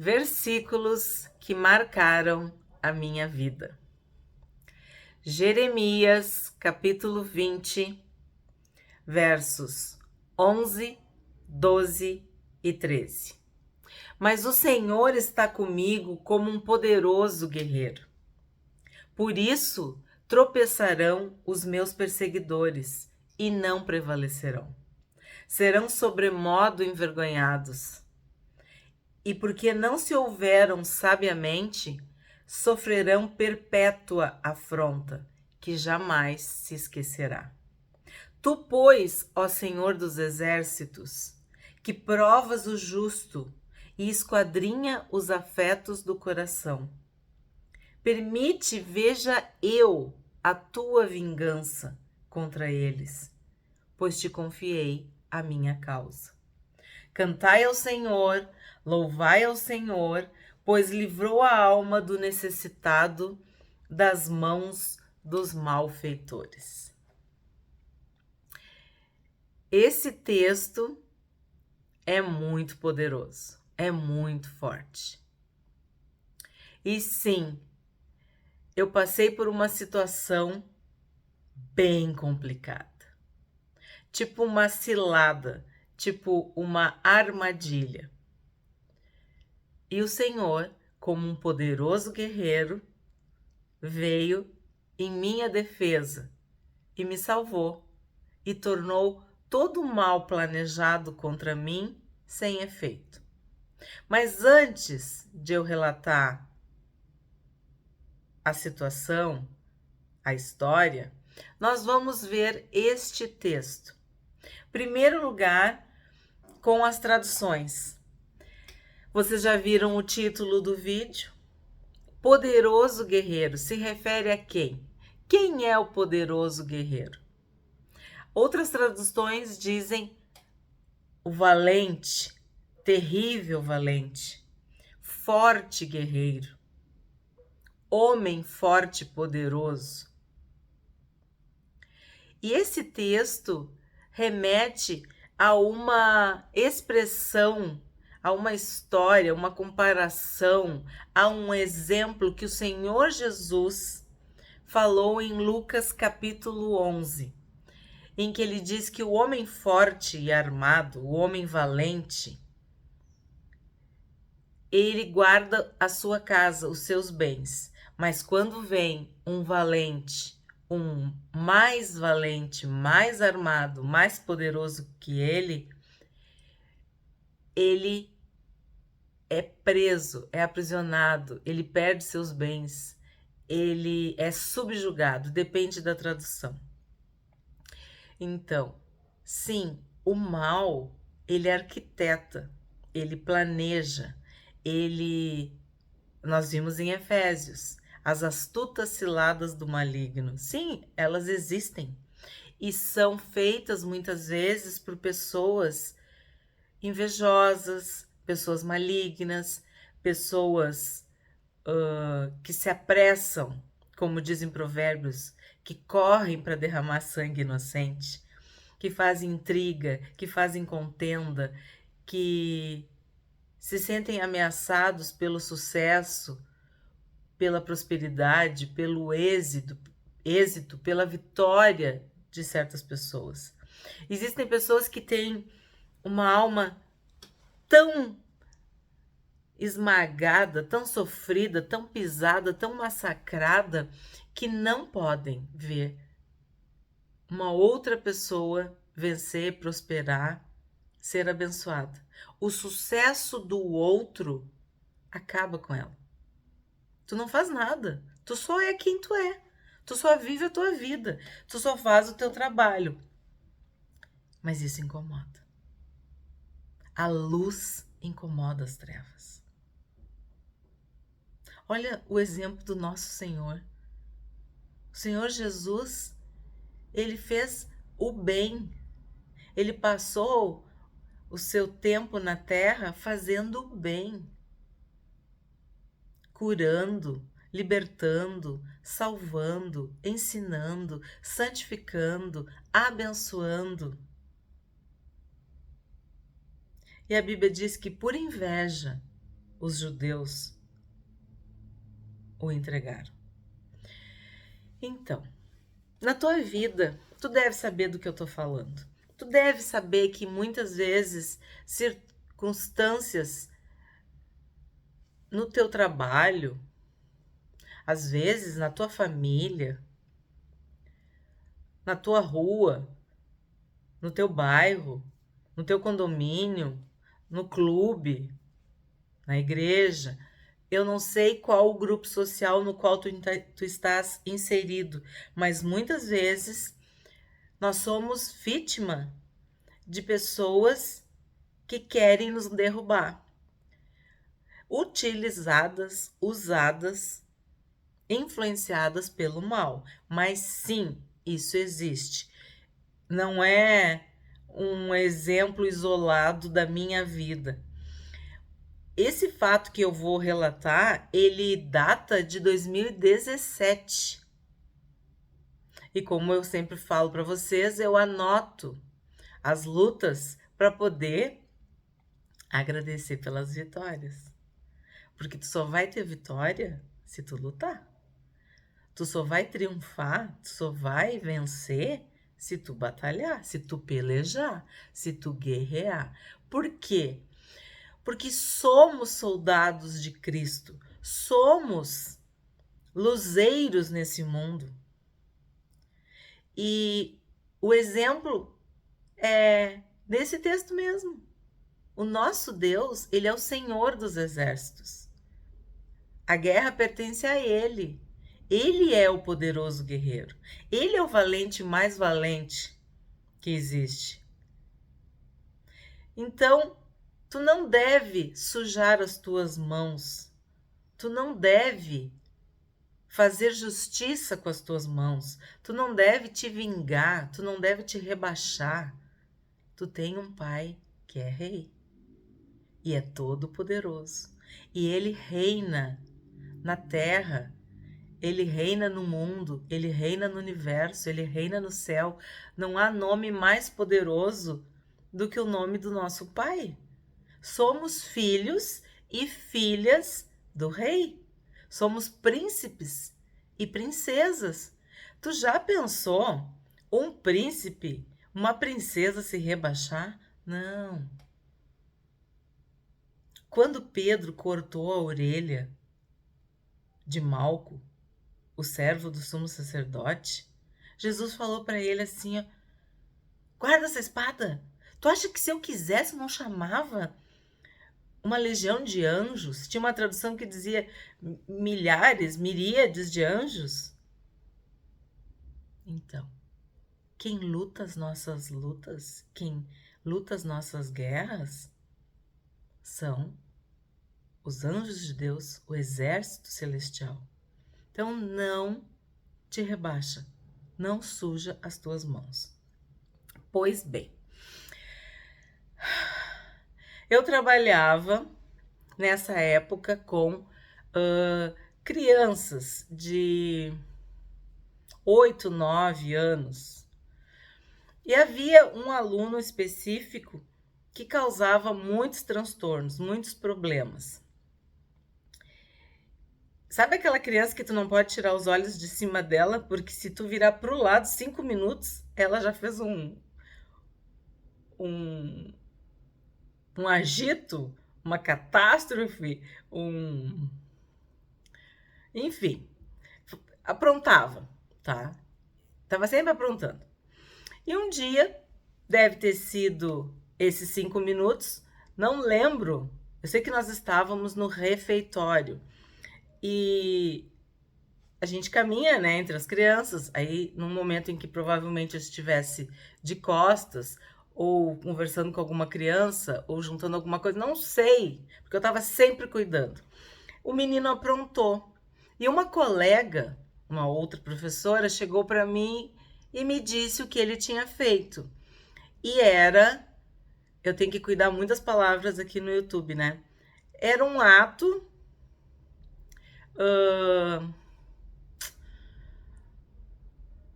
Versículos que marcaram a minha vida. Jeremias, capítulo 20, versos 11, 12 e 13. Mas o Senhor está comigo como um poderoso guerreiro. Por isso tropeçarão os meus perseguidores e não prevalecerão. Serão sobremodo envergonhados. E porque não se houveram sabiamente, sofrerão perpétua afronta, que jamais se esquecerá. Tu, pois, ó Senhor dos exércitos, que provas o justo e esquadrinha os afetos do coração. Permite, veja eu, a tua vingança contra eles, pois te confiei a minha causa. Cantai ao Senhor, louvai ao Senhor, pois livrou a alma do necessitado das mãos dos malfeitores. Esse texto é muito poderoso, é muito forte. E sim, eu passei por uma situação bem complicada. Tipo uma cilada, tipo uma armadilha. E o Senhor, como um poderoso guerreiro, veio em minha defesa e me salvou e tornou todo o mal planejado contra mim sem efeito. Mas antes de eu relatar a situação, a história, nós vamos ver este texto. Primeiro lugar, com as traduções. Vocês já viram o título do vídeo? Poderoso guerreiro se refere a quem? Quem é o poderoso guerreiro? Outras traduções dizem o valente, terrível valente, forte guerreiro, homem forte e poderoso. E esse texto remete a uma expressão, a uma história, uma comparação, a um exemplo que o Senhor Jesus falou em Lucas capítulo 11, em que ele diz que o homem forte e armado, o homem valente, ele guarda a sua casa, os seus bens. Mas quando vem um valente, um mais valente, mais armado, mais poderoso que ele é preso, é aprisionado, ele perde seus bens, ele é subjugado, depende da tradução. Então, sim, o mal, ele arquiteta, ele planeja, nós vimos em Efésios, as astutas ciladas do maligno. Sim, elas existem e são feitas muitas vezes por pessoas invejosas, pessoas malignas, pessoas que se apressam, como dizem provérbios, que correm para derramar sangue inocente, que fazem intriga, que fazem contenda, que se sentem ameaçados pelo sucesso, pela prosperidade, pelo êxito, pela vitória de certas pessoas. Existem pessoas que têm uma alma tão esmagada, tão sofrida, tão pisada, tão massacrada, que não podem ver uma outra pessoa vencer, prosperar, ser abençoada. O sucesso do outro acaba com ela. Tu não faz nada. Tu só é quem tu é. Tu só vive a tua vida. Tu só faz o teu trabalho. Mas isso incomoda. A luz incomoda as trevas. Olha o exemplo do nosso Senhor. O Senhor Jesus, ele fez o bem. Ele passou o seu tempo na terra fazendo o bem. Curando, libertando, salvando, ensinando, santificando, abençoando. E a Bíblia diz que por inveja os judeus o entregaram. Então, na tua vida, tu deve saber do que eu tô falando. Tu deve saber que muitas vezes circunstâncias no teu trabalho, às vezes na tua família, na tua rua, no teu bairro, no teu condomínio, no clube, na igreja. Eu não sei qual o grupo social no qual tu estás inserido, mas muitas vezes nós somos vítima de pessoas que querem nos derrubar. Utilizadas, usadas, influenciadas pelo mal. Mas sim, isso existe. Não é um exemplo isolado da minha vida. Esse fato que eu vou relatar, ele data de 2017. E como eu sempre falo para vocês, eu anoto as lutas para poder agradecer pelas vitórias. Porque tu só vai ter vitória se tu lutar. Tu só vai triunfar, tu só vai vencer se tu batalhar, se tu pelejar, se tu guerrear. Por quê? Porque somos soldados de Cristo, somos luzeiros nesse mundo. E o exemplo é nesse texto mesmo. O nosso Deus, ele é o Senhor dos exércitos. A guerra pertence a Ele. Ele é o poderoso guerreiro. Ele é o valente mais valente que existe. Então, tu não deve sujar as tuas mãos. Tu não deve fazer justiça com as tuas mãos. Tu não deve te vingar. Tu não deve te rebaixar. Tu tem um Pai que é rei. E é todo poderoso. E Ele reina na terra. Ele reina no mundo, ele reina no universo, ele reina no céu. Não há nome mais poderoso do que o nome do nosso Pai. Somos filhos e filhas do Rei. Somos príncipes e princesas. Tu já pensou um príncipe, uma princesa se rebaixar? Não. Quando Pedro cortou a orelha de Malco, o servo do sumo sacerdote, Jesus falou para ele assim, ó, guarda essa espada. Tu acha que se eu quisesse não chamava uma legião de anjos? Tinha uma tradução que dizia milhares, miríades de anjos. Então, quem luta as nossas lutas, quem luta as nossas guerras, são os anjos de Deus, o exército celestial. Então, não te rebaixa, não suja as tuas mãos. Pois bem, eu trabalhava nessa época com crianças de 8, 9 anos. E havia um aluno específico que causava muitos transtornos, muitos problemas. Sabe aquela criança que tu não pode tirar os olhos de cima dela, porque se tu virar pro lado 5 minutos, ela já fez um agito, uma catástrofe, enfim, aprontava, tá? Tava sempre aprontando. E um dia, deve ter sido esses 5 minutos, não lembro, eu sei que nós estávamos no refeitório, e a gente caminha, né, entre as crianças, aí num momento em que provavelmente eu estivesse de costas, ou conversando com alguma criança, ou juntando alguma coisa, não sei, porque eu estava sempre cuidando. O menino aprontou, e uma colega, uma outra professora, chegou para mim e me disse o que ele tinha feito. E era, eu tenho que cuidar muitas palavras aqui no YouTube, né? Era um ato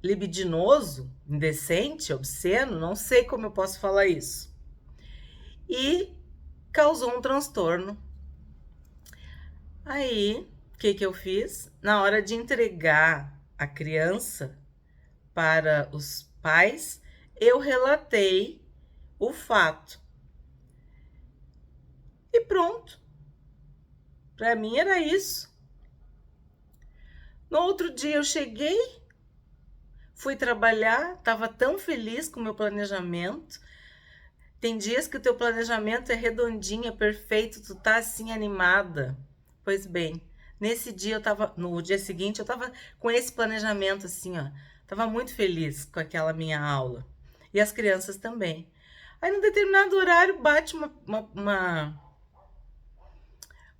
libidinoso, indecente, obsceno, não sei como eu posso falar isso. E causou um transtorno Aí, o que que eu fiz? Na hora de entregar a criança para os pais, eu relatei o fato. E pronto. Para mim era isso. No outro dia eu cheguei, fui trabalhar, estava tão feliz com o meu planejamento. Tem dias que o teu planejamento é redondinho, é perfeito, tu tá assim animada. Pois bem, nesse dia no dia seguinte eu tava com esse planejamento assim, ó. Tava muito feliz com aquela minha aula. E as crianças também. Aí, num determinado horário, bate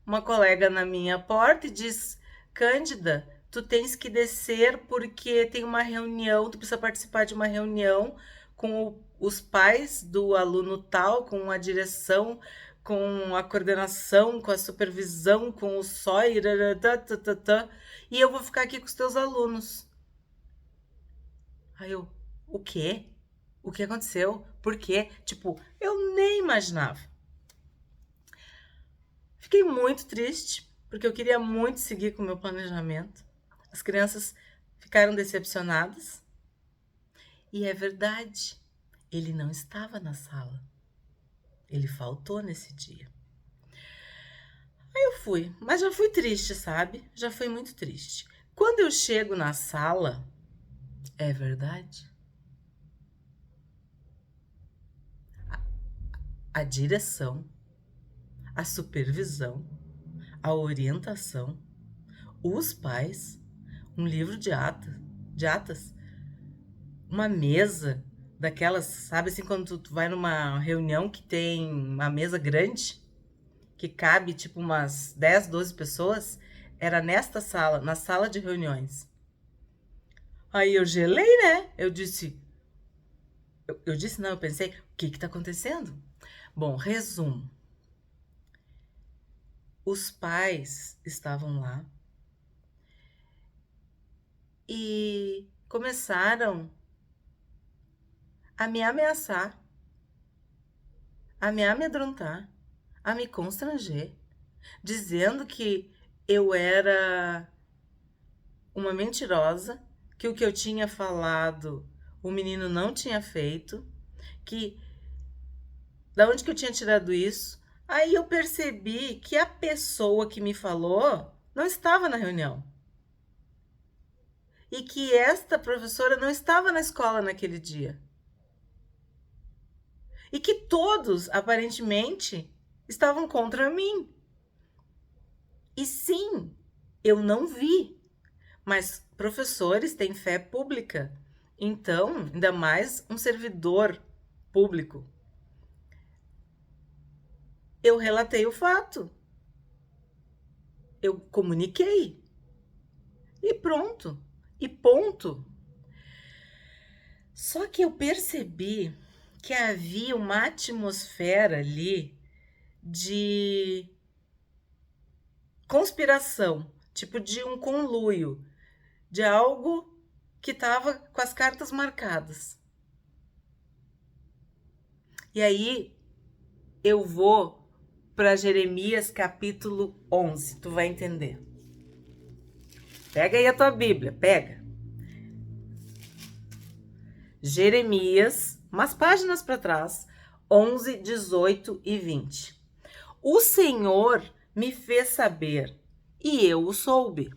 uma colega na minha porta e diz: Cândida, tu tens que descer porque tem uma reunião, tu precisa participar de uma reunião com os pais do aluno tal, com a direção, com a coordenação, com a supervisão, com o SOI, e eu vou ficar aqui com os teus alunos. Aí eu, o quê? O que aconteceu? Por quê? Tipo, eu nem imaginava. Fiquei muito triste, porque eu queria muito seguir com o meu planejamento. As crianças ficaram decepcionadas. E é verdade, ele não estava na sala. Ele faltou nesse dia. Aí eu fui, mas já fui triste, sabe? Já fui muito triste. Quando eu chego na sala, é verdade, a direção, a supervisão, a orientação, os pais, um livro de atas, uma mesa daquelas, sabe assim, quando tu vai numa reunião que tem uma mesa grande, que cabe tipo umas 10, 12 pessoas, era nesta sala, na sala de reuniões. Aí eu gelei, né? Eu disse não, eu pensei, o que tá acontecendo? Bom, resumo. Os pais estavam lá e começaram a me ameaçar, a me amedrontar, a me constranger, dizendo que eu era uma mentirosa, que o que eu tinha falado o menino não tinha feito, que da onde que eu tinha tirado isso? Aí eu percebi que a pessoa que me falou não estava na reunião. E que esta professora não estava na escola naquele dia. E que todos, aparentemente, estavam contra mim. E sim, eu não vi. Mas professores têm fé pública. Então, ainda mais um servidor público. Eu relatei o fato. Eu comuniquei. E pronto. E ponto. Só que eu percebi que havia uma atmosfera ali de conspiração, tipo de um conluio, de algo que estava com as cartas marcadas. E aí eu vou para Jeremias capítulo 11, tu vai entender. Pega aí a tua Bíblia, pega. Jeremias, umas páginas para trás, 11, 18 e 20. O Senhor me fez saber, e eu o soube.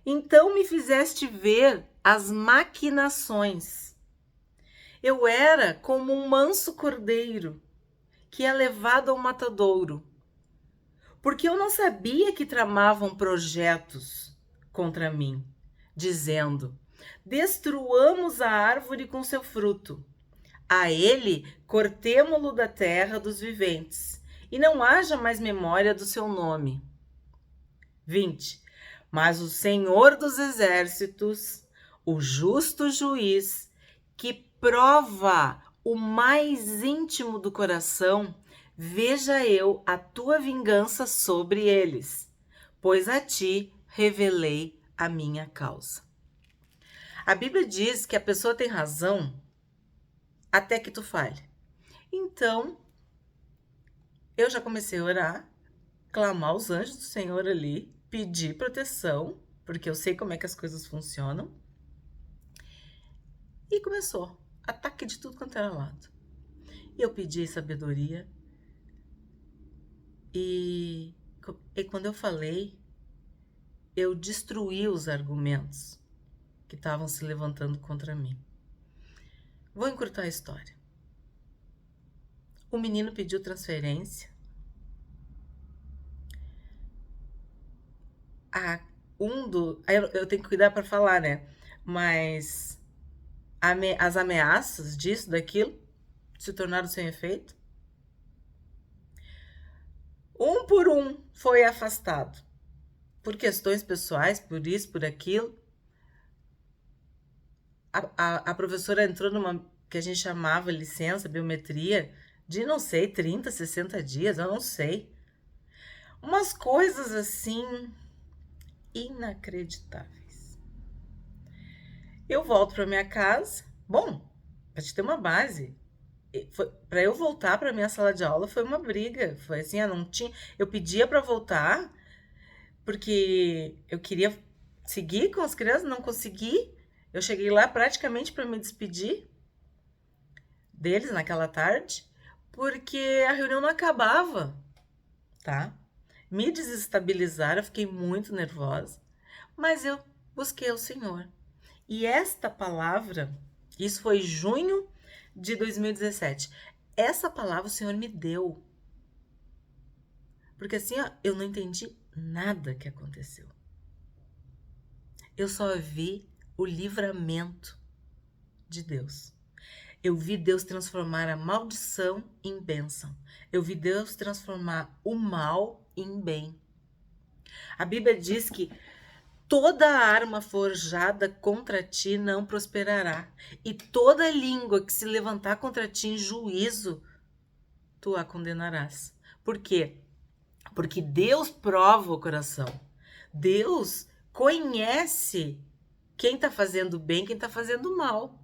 Então me fizeste ver as maquinações. Eu era como um manso cordeiro que é levado ao matadouro, porque eu não sabia que tramavam projetos contra mim, dizendo: destruamos a árvore com seu fruto. A ele cortemo-lo da terra dos viventes, e não haja mais memória do seu nome. 20. Mas o Senhor dos exércitos, o justo juiz, que prova o mais íntimo do coração, veja eu a tua vingança sobre eles, pois a ti revelei a minha causa. A Bíblia diz que a pessoa tem razão até que tu fale. Então, eu já comecei a orar clamar aos anjos do Senhor ali, pedir proteção, porque eu sei como é que as coisas funcionam. E começou ataque de tudo quanto era lado. E eu pedi sabedoria. E quando eu falei, eu destruí os argumentos que estavam se levantando contra mim. Vou encurtar a história. O menino pediu transferência. Eu tenho que cuidar para falar, né? Mas as ameaças disso, daquilo, se tornaram sem efeito. Um por um foi afastado. Por questões pessoais, por isso, por aquilo. A professora entrou numa que a gente chamava licença, biometria, de não sei, 30, 60 dias, eu não sei. Umas coisas assim inacreditáveis. Eu volto para minha casa. Bom, pra te ter uma base, para eu voltar para minha sala de aula foi uma briga. Foi assim, não tinha. Eu pedia para voltar porque eu queria seguir com as crianças, não consegui. Eu cheguei lá praticamente para me despedir deles naquela tarde, porque a reunião não acabava, tá? Me desestabilizaram, eu fiquei muito nervosa, mas eu busquei o Senhor. E esta palavra, isso foi junho de 2017, essa palavra o Senhor me deu. Porque assim, ó, eu não entendi nada que aconteceu. Eu só vi o livramento de Deus. Eu vi Deus transformar a maldição em bênção. Eu vi Deus transformar o mal em bem. A Bíblia diz que toda arma forjada contra ti não prosperará, e toda língua que se levantar contra ti em juízo, tu a condenarás. Por quê? Porque Deus prova o coração. Deus conhece quem está fazendo bem, quem está fazendo mal.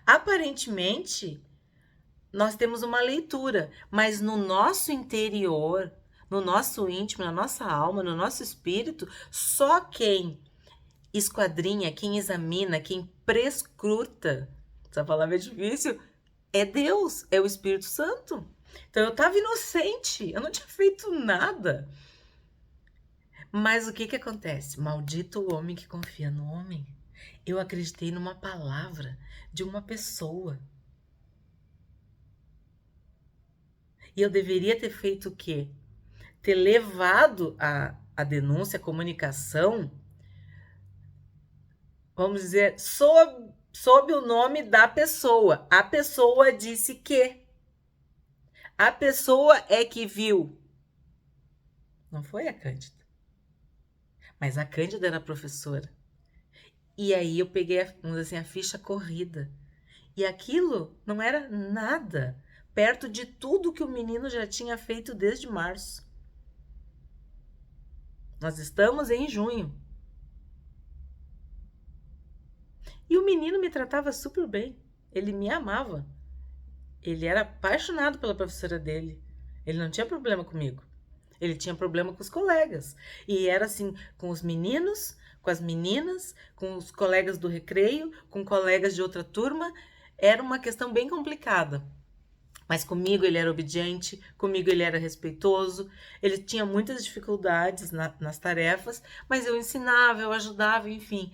Aparentemente, nós temos uma leitura, mas no nosso interior, no nosso íntimo, na nossa alma, no nosso espírito, só quem esquadrinha, quem examina, quem prescruta, essa palavra é difícil, é Deus, é o Espírito Santo. Então eu estava inocente, eu não tinha feito nada. Mas o que acontece? Maldito o homem que confia no homem. Eu acreditei numa palavra de uma pessoa. E eu deveria ter feito o quê? Ter levado a denúncia, a comunicação, vamos dizer, sob o nome da pessoa. A pessoa disse que. A pessoa é que viu. Não foi a Cândida. Mas a Cândida era a professora. E aí eu peguei, vamos dizer assim, a ficha corrida. E aquilo não era nada perto de tudo que o menino já tinha feito desde março. Nós estamos em junho. E o menino me tratava super bem. Ele me amava. Ele era apaixonado pela professora dele. Ele não tinha problema comigo. Ele tinha problema com os colegas. E era assim, com os meninos, com as meninas, com os colegas do recreio, com colegas de outra turma. Era uma questão bem complicada. Mas comigo ele era obediente, comigo ele era respeitoso, ele tinha muitas dificuldades nas tarefas, mas eu ensinava, eu ajudava, enfim.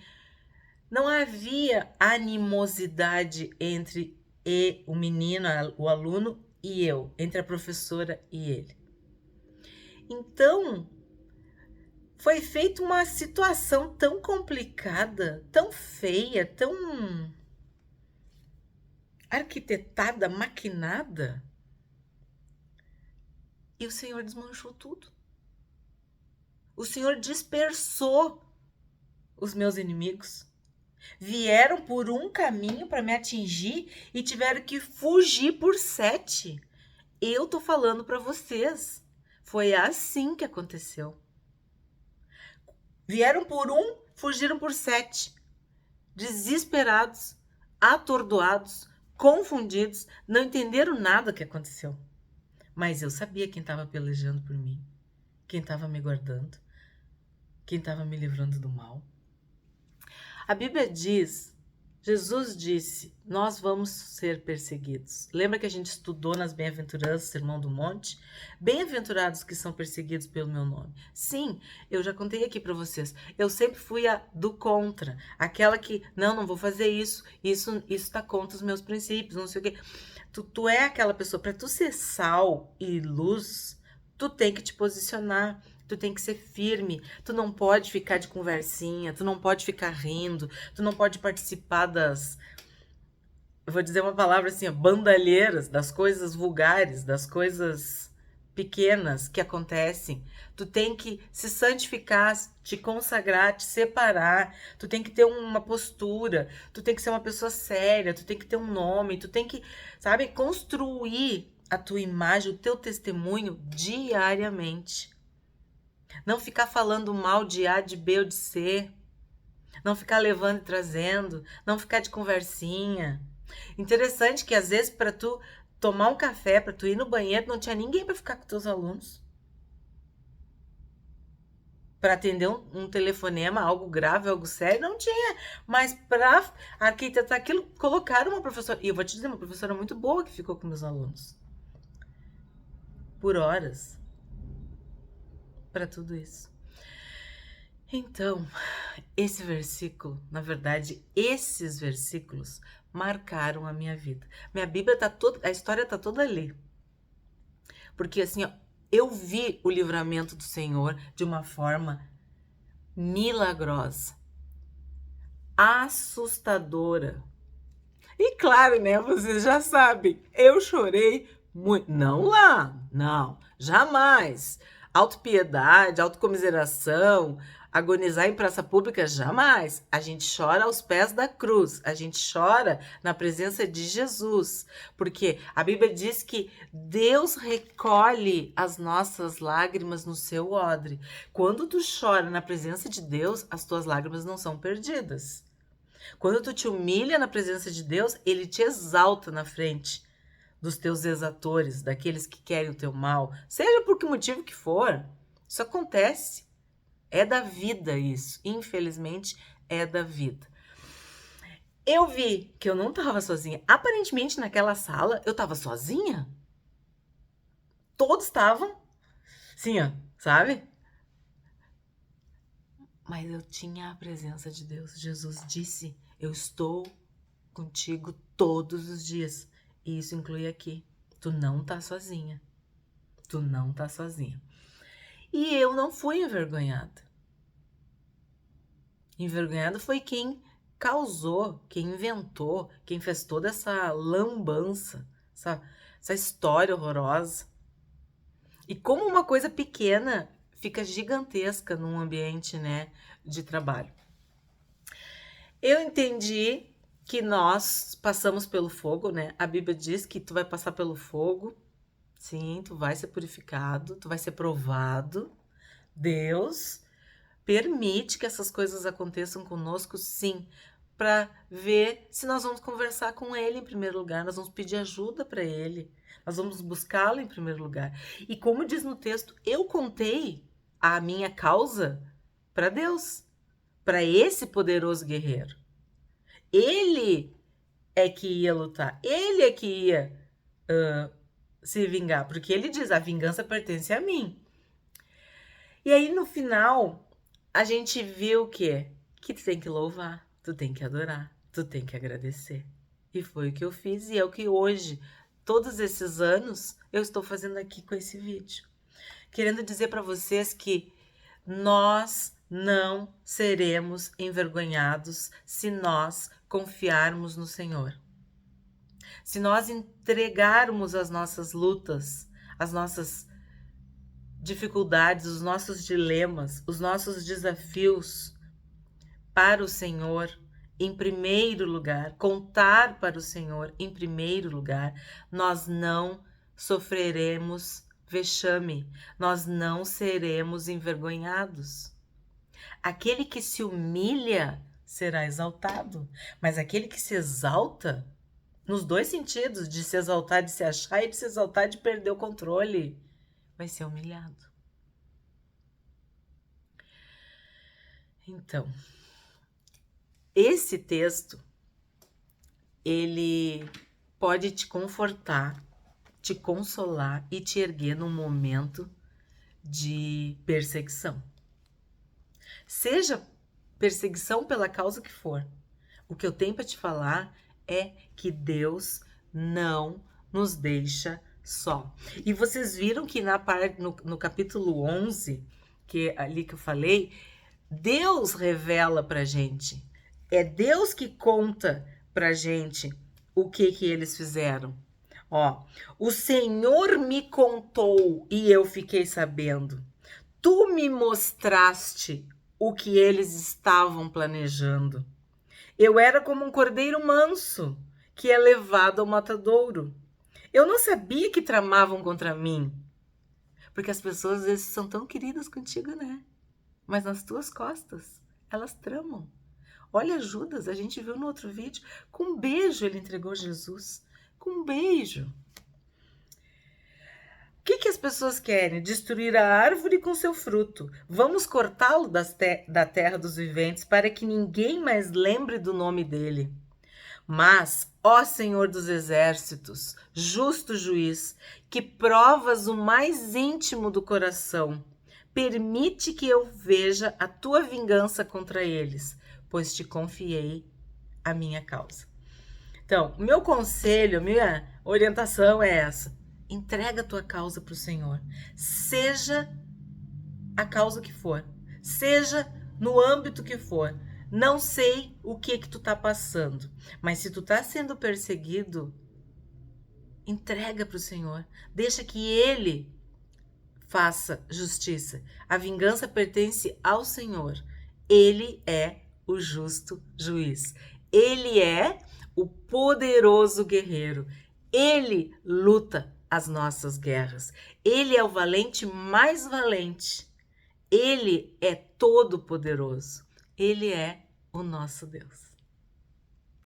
Não havia animosidade entre o menino, o aluno e eu, entre a professora e ele. Então, foi feita uma situação tão complicada, tão feia, tão arquitetada, maquinada, e o Senhor desmanchou tudo. O Senhor dispersou os meus inimigos. Vieram por um caminho para me atingir e tiveram que fugir por 7. Eu tô falando para vocês. Foi assim que aconteceu. Vieram por um, fugiram por 7. Desesperados, atordoados, confundidos, não entenderam nada que aconteceu. Mas eu sabia quem estava pelejando por mim. quem estava me guardando, quem estava me livrando do mal. A Bíblia diz, Jesus disse, nós vamos ser perseguidos. Lembra que a gente estudou nas Bem-aventuranças, Sermão do Monte? Bem-aventurados que são perseguidos pelo meu nome. Sim, eu já contei aqui para vocês. Eu sempre fui a do contra. Aquela que, não vou fazer isso. Isso está contra os meus princípios, não sei o quê. Tu é aquela pessoa, para tu ser sal e luz, tu tem que te posicionar. Tu tem que ser firme, tu não pode ficar de conversinha, tu não pode ficar rindo, tu não pode participar das, eu vou dizer uma palavra assim, bandalheiras, das coisas vulgares, das coisas pequenas que acontecem. Tu tem que se santificar, te consagrar, te separar, tu tem que ter uma postura, tu tem que ser uma pessoa séria, tu tem que ter um nome, tu tem que, sabe, construir a tua imagem, o teu testemunho diariamente. Não ficar falando mal de A, de B ou de C. Não ficar levando e trazendo. Não ficar de conversinha. Interessante que às vezes para tu tomar um café, para tu ir no banheiro, não tinha ninguém para ficar com teus alunos. Para atender um telefonema, algo grave, algo sério, não tinha. Mas para arquitetar aquilo, colocaram uma professora. E eu vou te dizer, uma professora muito boa que ficou com meus alunos. Por horas. Para tudo isso. Então, esse versículo, na verdade, esses versículos marcaram a minha vida. Minha Bíblia tá toda, a história tá toda ali. Porque assim, ó, eu vi o livramento do Senhor de uma forma milagrosa, assustadora. E claro, né, vocês já sabem, eu chorei muito. Não lá, não, jamais. Autopiedade, autocomiseração, agonizar em praça pública, jamais. A gente chora aos pés da cruz, a gente chora na presença de Jesus, porque a Bíblia diz que Deus recolhe as nossas lágrimas no seu odre. Quando tu chora na presença de Deus, as tuas lágrimas não são perdidas. Quando tu te humilha na presença de Deus, Ele te exalta na frente dos teus exatores, daqueles que querem o teu mal, seja por que motivo que for. Isso acontece. É da vida isso. Infelizmente, é da vida. Eu vi que eu não estava sozinha. Aparentemente, naquela sala, eu estava sozinha. Todos estavam, sim, ó, sabe? Mas eu tinha a presença de Deus. Jesus disse, eu estou contigo todos os dias. E isso inclui aqui. Tu não tá sozinha. Tu não tá sozinha. E eu não fui envergonhada. Envergonhada foi quem causou, quem inventou, quem fez toda essa lambança, essa história horrorosa. E como uma coisa pequena fica gigantesca num ambiente, né, de trabalho. Eu entendi que nós passamos pelo fogo, né? A Bíblia diz que tu vai passar pelo fogo. Sim, tu vai ser purificado, tu vai ser provado. Deus permite que essas coisas aconteçam conosco, sim, para ver se nós vamos conversar com Ele em primeiro lugar, nós vamos pedir ajuda para Ele, nós vamos buscá-lo em primeiro lugar. E como diz no texto, eu contei a minha causa para Deus, para esse poderoso guerreiro. Ele é que ia lutar, ele é que ia se vingar, porque ele diz, a vingança pertence a mim. E aí no final, a gente viu o quê? Que tu tem que louvar, tu tem que adorar, tu tem que agradecer. E foi o que eu fiz e é o que hoje, todos esses anos, eu estou fazendo aqui com esse vídeo. Querendo dizer para vocês que nós não seremos envergonhados se nós confiarmos no Senhor. Se nós entregarmos as nossas lutas, as nossas dificuldades, os nossos dilemas, os nossos desafios para o Senhor em primeiro lugar, contar para o Senhor em primeiro lugar, nós não sofreremos vexame, nós não seremos envergonhados. Aquele que se humilha será exaltado, mas aquele que se exalta, nos dois sentidos, de se exaltar, de se achar e de se exaltar, de perder o controle, vai ser humilhado. Então, esse texto, ele pode te confortar, te consolar e te erguer num momento de perseguição. Seja perseguição pela causa que for. O que eu tenho para te falar é que Deus não nos deixa só. E vocês viram que no capítulo 11, que ali que eu falei, Deus revela pra gente. É Deus que conta pra gente o que eles fizeram. Ó, o Senhor me contou e eu fiquei sabendo. Tu me mostraste o que eles estavam planejando. Eu era como um cordeiro manso que é levado ao matadouro. Eu não sabia que tramavam contra mim. Porque as pessoas às vezes são tão queridas contigo, né? Mas nas tuas costas, elas tramam. Olha Judas, a gente viu no outro vídeo, com um beijo ele entregou Jesus. Com um beijo. O que as pessoas querem? Destruir a árvore com seu fruto. Vamos cortá-lo da terra dos viventes para que ninguém mais lembre do nome dele. Mas, ó Senhor dos exércitos, justo juiz, que provas o mais íntimo do coração, permite que eu veja a tua vingança contra eles, pois te confiei a minha causa. Então, o meu conselho, a minha orientação é essa. Entrega a tua causa para o Senhor. Seja a causa que for. Seja no âmbito que for. Não sei o que tu tá passando. Mas se tu tá sendo perseguido, entrega para o Senhor. Deixa que Ele faça justiça. A vingança pertence ao Senhor. Ele é o justo juiz. Ele é o poderoso guerreiro. Ele luta as nossas guerras. Ele é o valente mais valente. Ele é todo poderoso. Ele é o nosso Deus.